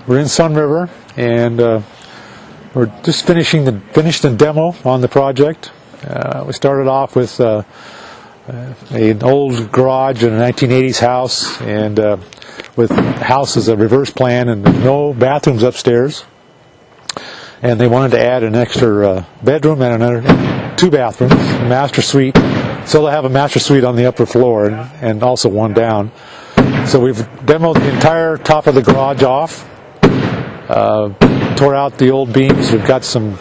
We're in Sunriver, and we're just finished the demo on the project. We started off with an old garage in a 1980s house, and with the house as a reverse plan and no bathrooms upstairs. And they wanted to add an extra bedroom and another 2 bathrooms, a master suite. So they'll have a master suite on the upper floor and also one down. So we've demoed the entire top of the garage off, tore out the old beams. We've got some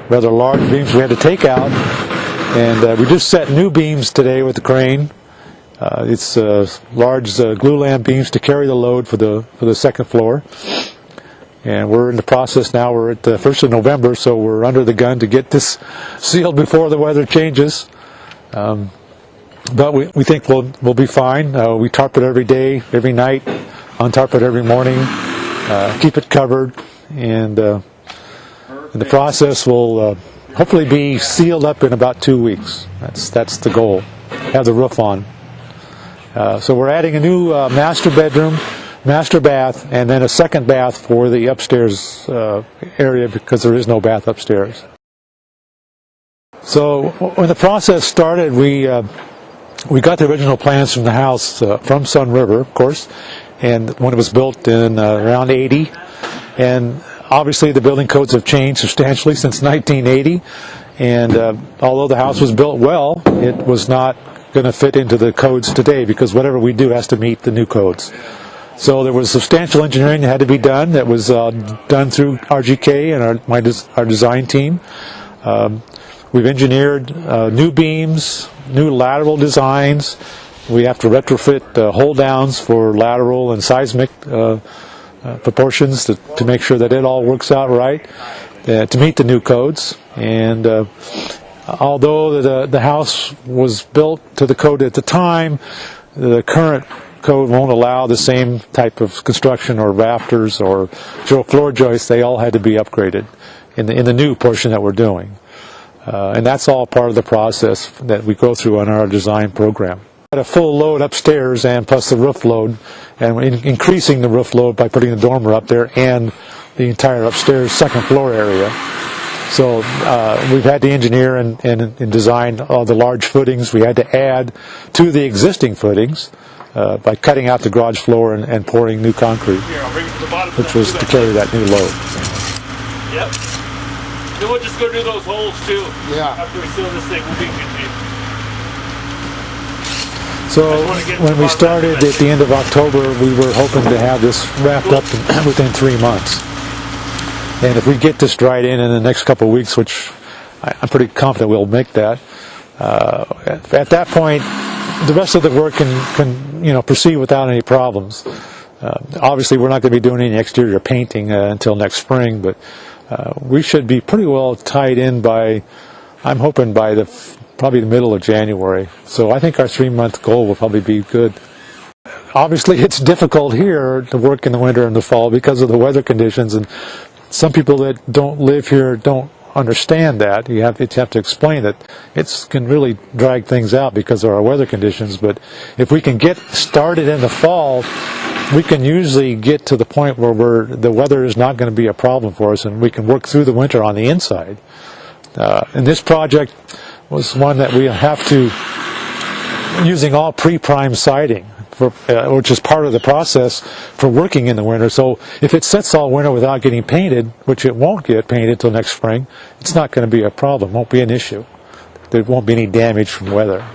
rather large beams we had to take out, and we just set new beams today with the crane. It's large glue-lamp beams to carry the load for the second floor. And we're in the process now. We're at the 1st of November, so we're under the gun to get this sealed before the weather changes. But we think we'll be fine. We tarp it every day, every night, untarp it every morning, keep it covered, and the process will hopefully be sealed up in about 2 weeks. That's the goal. Have the roof on. So we're adding a new master bedroom, master bath, and then a second bath for the upstairs area because there is no bath upstairs. So when the process started, we got the original plans from the house from Sunriver, of course, and when it was built in around 80. And obviously the building codes have changed substantially since 1980. And although the house was built well, it was not going to fit into the codes today because whatever we do has to meet the new codes. So there was substantial engineering that had to be done. That was done through RGK and our design team. We've engineered new beams, new lateral designs. We have to retrofit hold downs for lateral and seismic proportions to make sure that it all works out right to meet the new codes. And although the house was built to the code at the time, the current code won't allow the same type of construction or rafters or floor joists. They all had to be upgraded in the new portion that we're doing. And that's all part of the process that we go through on our design program. Got a full load upstairs and plus the roof load, and we're increasing the roof load by putting the dormer up there and the entire upstairs second floor area. So we've had to engineer and design all the large footings. We had to add to the existing footings by cutting out the garage floor and pouring new concrete, which was to carry that new load. Yep. Then we'll just go do those holes too. Yeah. After we seal this thing, we'll be good shape. So when we started at the end of October, we were hoping to have this wrapped up within 3 months. And if we get this dried in the next couple of weeks, which I'm pretty confident we'll make that, at that point, the rest of the work can proceed without any problems. Obviously, we're not going to be doing any exterior painting until next spring, but we should be pretty well tied in by, I'm hoping, by probably the middle of January. So I think our 3-month goal will probably be good. Obviously, it's difficult here to work in the winter and the fall because of the weather conditions, and some people that don't live here don't understand that. You have to explain that it can really drag things out because of our weather conditions. But if we can get started in the fall, we can usually get to the point where the weather is not going to be a problem for us, and we can work through the winter on the inside. And this project was one that we have to, using all pre-prime siding, which is part of the process for working in the winter. So if it sits all winter without getting painted, which it won't get painted until next spring, it's not going to be a problem, won't be an issue. There won't be any damage from weather.